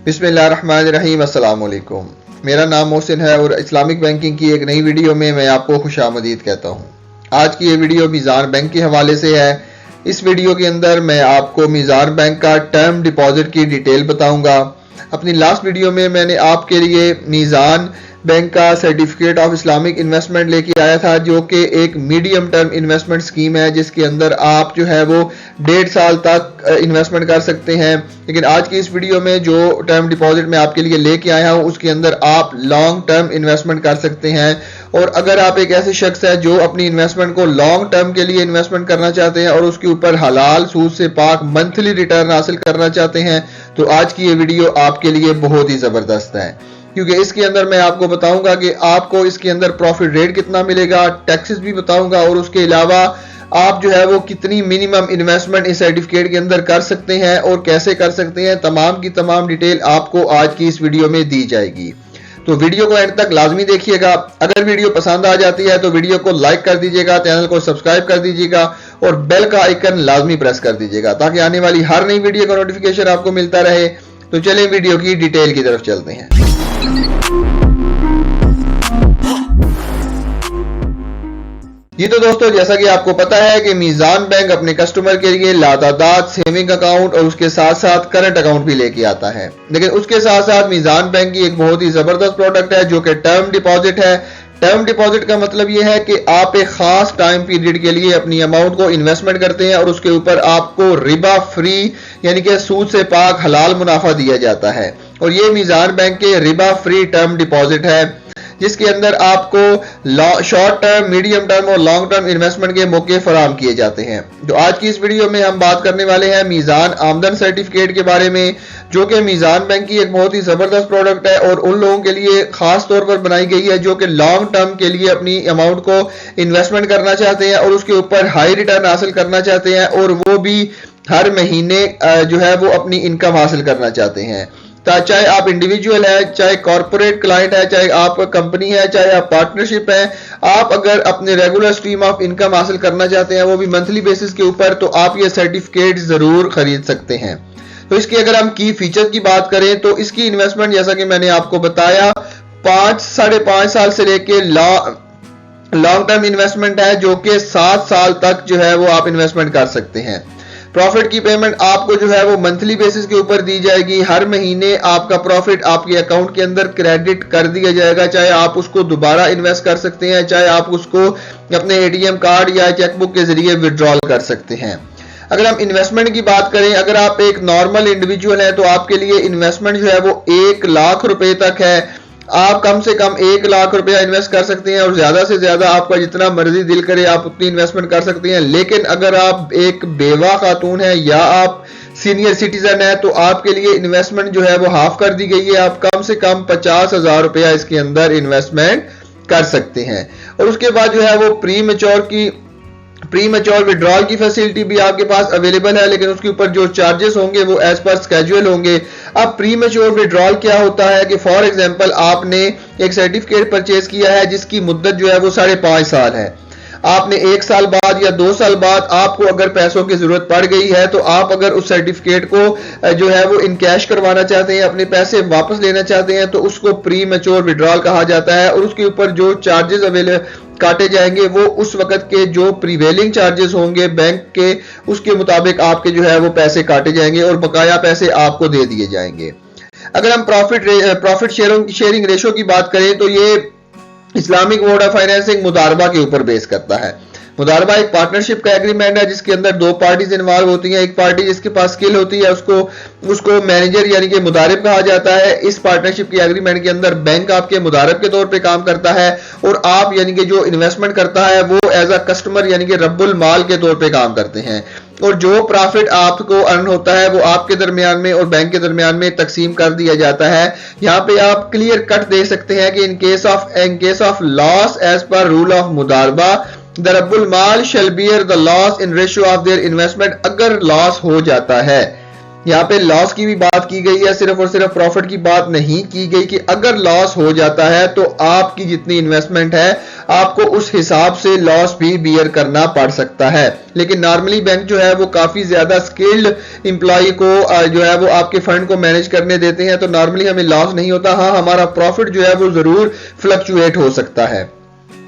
बिस्मिल्लाहिर्रहमानिर्रहीम। अस्सलाम वालेकुम। मेरा नाम मोहसिन है और इस्लामिक बैंकिंग की एक नई वीडियो में मैं आपको खुशामदीद कहता हूँ। आज की ये वीडियो मीज़ान बैंक के हवाले से है। इस वीडियो के अंदर मैं आपको मीज़ान बैंक का टर्म डिपॉजिट की डिटेल बताऊंगा। अपनी लास्ट वीडियो में मैंने आपके लिए मीज़ान बैंक का सर्टिफिकेट ऑफ इस्लामिक इन्वेस्टमेंट लेके आया था, जो कि एक मीडियम टर्म इन्वेस्टमेंट स्कीम है जिसके अंदर आप जो है वो 1.5 साल तक इन्वेस्टमेंट कर सकते हैं। लेकिन आज की इस वीडियो में जो टर्म डिपॉजिट मैं आपके लिए लेके आया हूँ उसके अंदर आप लॉन्ग टर्म इन्वेस्टमेंट कर सकते हैं। और अगर आप एक ऐसे शख्स है जो अपनी इन्वेस्टमेंट को लॉन्ग टर्म के लिए इन्वेस्टमेंट करना चाहते हैं और उसके ऊपर हलाल सूद से पाक मंथली रिटर्न हासिल करना चाहते हैं, तो आज की ये वीडियो आपके लिए बहुत ही जबरदस्त है, क्योंकि इसके अंदर मैं आपको बताऊंगा कि आपको इसके अंदर प्रॉफिट रेट कितना मिलेगा, टैक्सेस भी बताऊंगा, और उसके अलावा आप जो है वो कितनी मिनिमम इन्वेस्टमेंट इस सर्टिफिकेट के अंदर कर सकते हैं और कैसे कर सकते हैं। तमाम की तमाम डिटेल आपको आज की इस वीडियो में दी जाएगी, तो वीडियो को एंड तक लाजमी देखिएगा। अगर वीडियो पसंद आ जाती है तो वीडियो को लाइक कर दीजिएगा, चैनल को सब्सक्राइब कर दीजिएगा और बेल का आइकन लाजमी प्रेस कर दीजिएगा ताकि आने वाली हर नई वीडियो का नोटिफिकेशन आपको मिलता रहे। तो चलिए वीडियो की डिटेल की तरफ चलते हैं। जी तो दोस्तों, जैसा कि आपको पता है कि मीज़ान बैंक अपने कस्टमर के लिए लातादाद सेविंग अकाउंट और उसके साथ साथ करंट अकाउंट भी लेके आता है। लेकिन उसके साथ साथ मीज़ान बैंक की एक बहुत ही जबरदस्त प्रोडक्ट है जो कि टर्म डिपॉजिट है। टर्म डिपॉजिट का मतलब यह है कि आप एक खास टाइम पीरियड के लिए अपनी अमाउंट को इन्वेस्टमेंट करते हैं और उसके ऊपर आपको रिबा फ्री यानी कि सूद से पाक हलाल मुनाफा दिया जाता है। और ये मीज़ान बैंक के रिबा फ्री टर्म डिपॉजिट है जिसके अंदर आपको शॉर्ट टर्म, मीडियम टर्म और लॉन्ग टर्म इन्वेस्टमेंट के मौके फराहम किए जाते हैं। तो आज की इस वीडियो में हम बात करने वाले हैं मीज़ान आमदन सर्टिफिकेट के बारे में, जो कि मीज़ान बैंक की एक बहुत ही ज़बरदस्त प्रोडक्ट है और उन लोगों के लिए खास तौर पर बनाई गई है जो कि लॉन्ग टर्म के लिए अपनी अमाउंट को इन्वेस्टमेंट करना चाहते हैं और उसके ऊपर हाई रिटर्न हासिल करना चाहते हैं, और वो भी हर महीने जो है वो अपनी इनकम हासिल करना चाहते हैं। चाहे आप इंडिविजुअल है, चाहे कॉर्पोरेट क्लाइंट है, चाहे आप कंपनी है, चाहे आप पार्टनरशिप है, आप अगर अपने रेगुलर स्ट्रीम ऑफ इनकम हासिल करना चाहते हैं वो भी मंथली बेसिस के ऊपर, तो आप ये सर्टिफिकेट जरूर खरीद सकते हैं। तो इसकी अगर हम की फीचर की बात करें तो इसकी इन्वेस्टमेंट जैसा कि मैंने आपको बताया 5-5.5 साल से लेके लॉन्ग टर्म इन्वेस्टमेंट है जो कि 7 साल तक जो है वो आप इन्वेस्टमेंट कर सकते हैं। प्रॉफिट की पेमेंट आपको जो है वो मंथली बेसिस के ऊपर दी जाएगी। हर महीने आपका प्रॉफिट आपके अकाउंट के अंदर क्रेडिट कर दिया जाएगा, चाहे आप उसको दोबारा इन्वेस्ट कर सकते हैं, चाहे आप उसको अपने एटीएम कार्ड या चेकबुक के जरिए विड्रॉल कर सकते हैं। अगर हम इन्वेस्टमेंट की बात करें, अगर आप एक नॉर्मल इंडिविजुअल हैं तो आपके लिए इन्वेस्टमेंट जो है वो 1 लाख रुपए तक है। आप कम से कम 1 लाख रुपया इन्वेस्ट कर सकते हैं और ज्यादा से ज्यादा आपका जितना मर्जी दिल करे आप उतनी इन्वेस्टमेंट कर सकते हैं। लेकिन अगर आप एक बेवा खातून है या आप सीनियर सिटीजन है तो आपके लिए इन्वेस्टमेंट जो है वो हाफ कर दी गई है। आप कम से कम 50,000 रुपया इसके अंदर इन्वेस्टमेंट कर सकते हैं। और उसके बाद जो है वो प्री मैच्योर विड्रॉल की फैसिलिटी भी आपके पास अवेलेबल है, लेकिन उसके ऊपर जो चार्जेस होंगे वो एज पर स्केड्यूल होंगे। अब प्री मैच्योर विड्रॉल क्या होता है कि फॉर एग्जांपल आपने एक सर्टिफिकेट परचेज किया है जिसकी मुद्दत जो है वो 5.5 साल है। आपने 1 साल बाद या 2 साल बाद आपको अगर पैसों की जरूरत पड़ गई है तो आप अगर उस सर्टिफिकेट को जो है वो इन कैश करवाना चाहते हैं, अपने पैसे वापस लेना चाहते हैं, तो उसको प्री मैच्योर विड्रॉल कहा जाता है। और उसके ऊपर जो चार्जेस काटे जाएंगे वो उस वक्त के जो प्रीवेलिंग चार्जेस होंगे बैंक के, उसके मुताबिक आपके जो है वो पैसे काटे जाएंगे और बकाया पैसे आपको दे दिए जाएंगे। अगर हम प्रॉफिट शेयरिंग रेशो की बात करें तो ये इस्लामिक मोड ऑफ फाइनेंसिंग मुदारबा के ऊपर बेस करता है। मुदारबा एक पार्टनरशिप का एग्रीमेंट है जिसके अंदर 2 पार्टीज इन्वॉल्व होती हैं। एक पार्टी जिसके पास स्किल होती है उसको मैनेजर यानी कि मुदारिब कहा जाता है। इस पार्टनरशिप के एग्रीमेंट के अंदर बैंक आपके मुदारिब के तौर पे काम करता है और आप यानी कि जो इन्वेस्टमेंट करता है वो एज अ कस्टमर यानी कि रब्बुल माल के तौर पे काम करते हैं। और जो प्रॉफिट आपको अर्न होता है वो आपके दरमियान में और बैंक के दरमियान में तकसीम कर दिया जाता है। यहाँ पे आप क्लियर कट दे सकते हैं कि in case of loss as per rule of मुदारबा द रब्बुल माल shall bear the loss in ratio of their investment. अगर लॉस हो जाता है यहाँ पे लॉस की भी बात की गई है, सिर्फ और सिर्फ प्रॉफिट की बात नहीं की गई कि अगर लॉस हो जाता है तो आपकी जितनी इन्वेस्टमेंट है आपको उस हिसाब से लॉस भी बियर करना पड़ सकता है। लेकिन नॉर्मली बैंक जो है वो काफी ज्यादा स्किल्ड एम्प्लॉय को जो है वो आपके फंड को मैनेज करने देते हैं, तो नॉर्मली हमें लॉस नहीं होता। हाँ, हमारा प्रॉफिट जो है वो जरूर फ्लक्चुएट हो सकता है।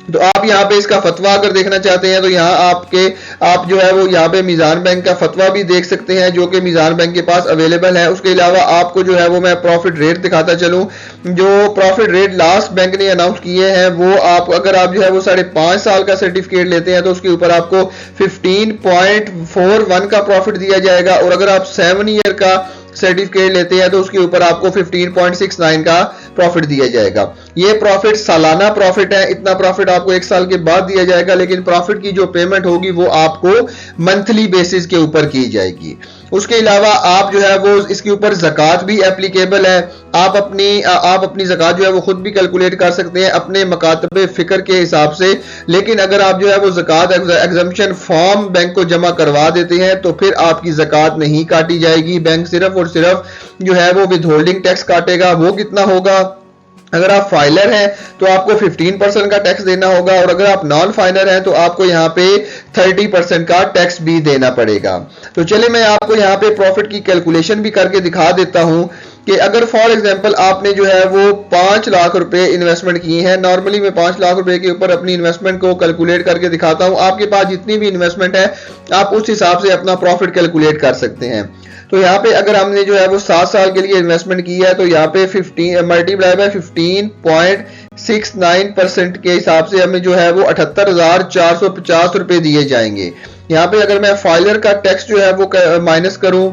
तो आप यहाँ पे इसका फतवा अगर देखना चाहते हैं तो यहाँ आप जो है वो यहाँ पे मीज़ान बैंक का फतवा भी देख सकते हैं, जो कि मीज़ान बैंक के पास अवेलेबल है। उसके अलावा आपको जो है वो मैं प्रॉफिट रेट दिखाता चलूं, जो प्रॉफिट रेट लास्ट बैंक ने अनाउंस किए हैं वो अगर आप जो है वो 5.5 साल का सर्टिफिकेट लेते हैं तो उसके ऊपर आपको 15.41 का प्रॉफिट दिया जाएगा, और अगर आप 7 ईयर का सर्टिफिकेट लेते हैं तो उसके ऊपर आपको 15.69 का प्रॉफिट दिया जाएगा। ये प्रॉफिट सालाना प्रॉफिट है, इतना प्रॉफिट आपको 1 साल के बाद दिया जाएगा, लेकिन प्रॉफिट की जो पेमेंट होगी वो आपको मंथली बेसिस के ऊपर की जाएगी। उसके अलावा आप जो है वो इसके ऊपर ज़कात भी एप्लीकेबल है। आप अपनी ज़कात जो है वो खुद भी कैलकुलेट कर सकते हैं अपने मकातबे फिक्र के हिसाब से। लेकिन अगर आप जो है वो ज़कात एग्जम्पशन फॉर्म बैंक को जमा करवा देते हैं तो फिर आपकी ज़कात नहीं काटी जाएगी। बैंक सिर्फ और सिर्फ जो है वो विदहोल्डिंग टैक्स काटेगा। वो कितना होगा? अगर आप फाइलर हैं तो आपको 15% का टैक्स देना होगा, और अगर आप नॉन फाइलर हैं तो आपको यहाँ पे 30% का टैक्स भी देना पड़ेगा। तो चलिए मैं आपको यहाँ पे प्रॉफिट की कैलकुलेशन भी करके दिखा देता हूँ कि अगर फॉर एग्जांपल आपने जो है वो 5 लाख रुपए इन्वेस्टमेंट की है। नॉर्मली मैं 5 लाख रुपए के ऊपर अपनी इन्वेस्टमेंट को कैलकुलेट करके दिखाता हूँ। आपके पास जितनी भी इन्वेस्टमेंट है आप उस हिसाब से अपना प्रॉफिट कैलकुलेट कर सकते हैं। तो यहाँ पे अगर हमने जो है वो 7 साल के लिए इन्वेस्टमेंट की है तो यहाँ पे 15 मल्टीप्लाई बाय 15.69% के हिसाब से हमें जो है वो 78,450 रुपए दिए जाएंगे। यहाँ पे अगर मैं फाइलर का टैक्स जो है वो माइनस करूं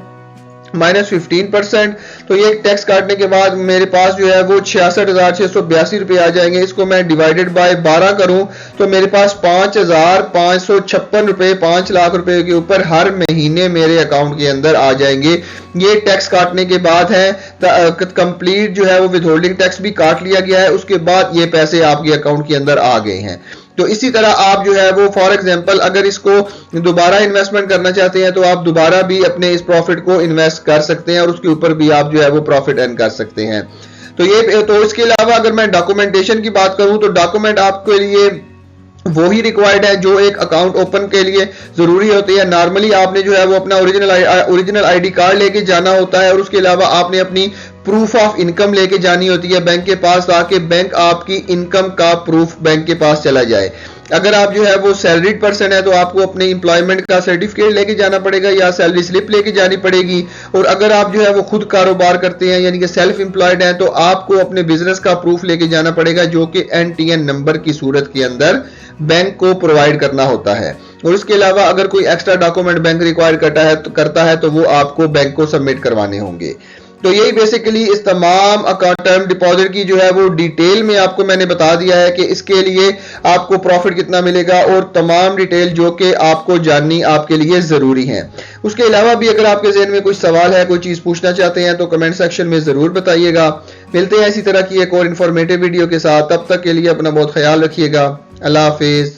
-15%, तो ये टैक्स काटने के बाद मेरे पास जो है वो 66,682 रुपए आ जाएंगे। इसको मैं डिवाइडेड बाय 12 करूं तो मेरे पास 5,556 रुपए 5 लाख रुपए के ऊपर हर महीने मेरे अकाउंट के अंदर आ जाएंगे। ये टैक्स काटने के बाद है कंप्लीट जो है वो विदहोल्डिंग टैक्स भी काट लिया गया है, उसके बाद ये पैसे आपके अकाउंट के अंदर आ गए हैं। तो इसी तरह आप जो है वो फॉर एग्जांपल अगर इसको दोबारा इन्वेस्टमेंट करना चाहते हैं तो आप दोबारा भी अपने इस प्रॉफिट को इन्वेस्ट कर सकते हैं, और उसके ऊपर भी आप जो है वो प्रॉफिट अर्न कर सकते हैं। तो इसके अलावा अगर मैं डॉक्यूमेंटेशन की बात करूं तो डॉक्यूमेंट आपके लिए वो ही रिक्वायर्ड है जो एक अकाउंट ओपन के लिए जरूरी होती है। नॉर्मली आपने जो है वो अपना ओरिजिनल आईडी कार्ड लेके जाना होता है, और उसके अलावा आपने अपनी प्रूफ ऑफ इनकम लेके जानी होती है बैंक के पास, ताकि बैंक आपकी इनकम का प्रूफ बैंक के पास चला जाए। अगर आप जो है वो सैलरीड पर्सन है तो आपको अपने एम्प्लॉयमेंट का सर्टिफिकेट लेके जाना पड़ेगा या सैलरी स्लिप लेके जानी पड़ेगी, और अगर आप जो है वो खुद कारोबार करते हैं यानी कि सेल्फ एम्प्लॉयड हैं तो आपको अपने बिजनेस का प्रूफ लेके जाना पड़ेगा, जो कि NTN नंबर की सूरत के अंदर बैंक को प्रोवाइड करना होता है। और उसके अलावा अगर कोई एक्स्ट्रा डॉक्यूमेंट बैंक रिक्वायर करता है तो वो आपको बैंक को सबमिट करवाने होंगे। तो यही बेसिकली इस तमाम टर्म डिपॉजिट की जो है वो डिटेल में आपको मैंने बता दिया है कि इसके लिए आपको प्रॉफिट कितना मिलेगा, और तमाम डिटेल जो कि आपको जाननी आपके लिए जरूरी है। उसके अलावा भी अगर आपके ज़हन में कोई सवाल है, कोई चीज पूछना चाहते हैं तो कमेंट सेक्शन में जरूर बताइएगा। मिलते हैं इसी तरह की एक और इन्फॉर्मेटिव वीडियो के साथ, तब तक के लिए अपना बहुत ख्याल रखिएगा। अल्लाह हाफिज।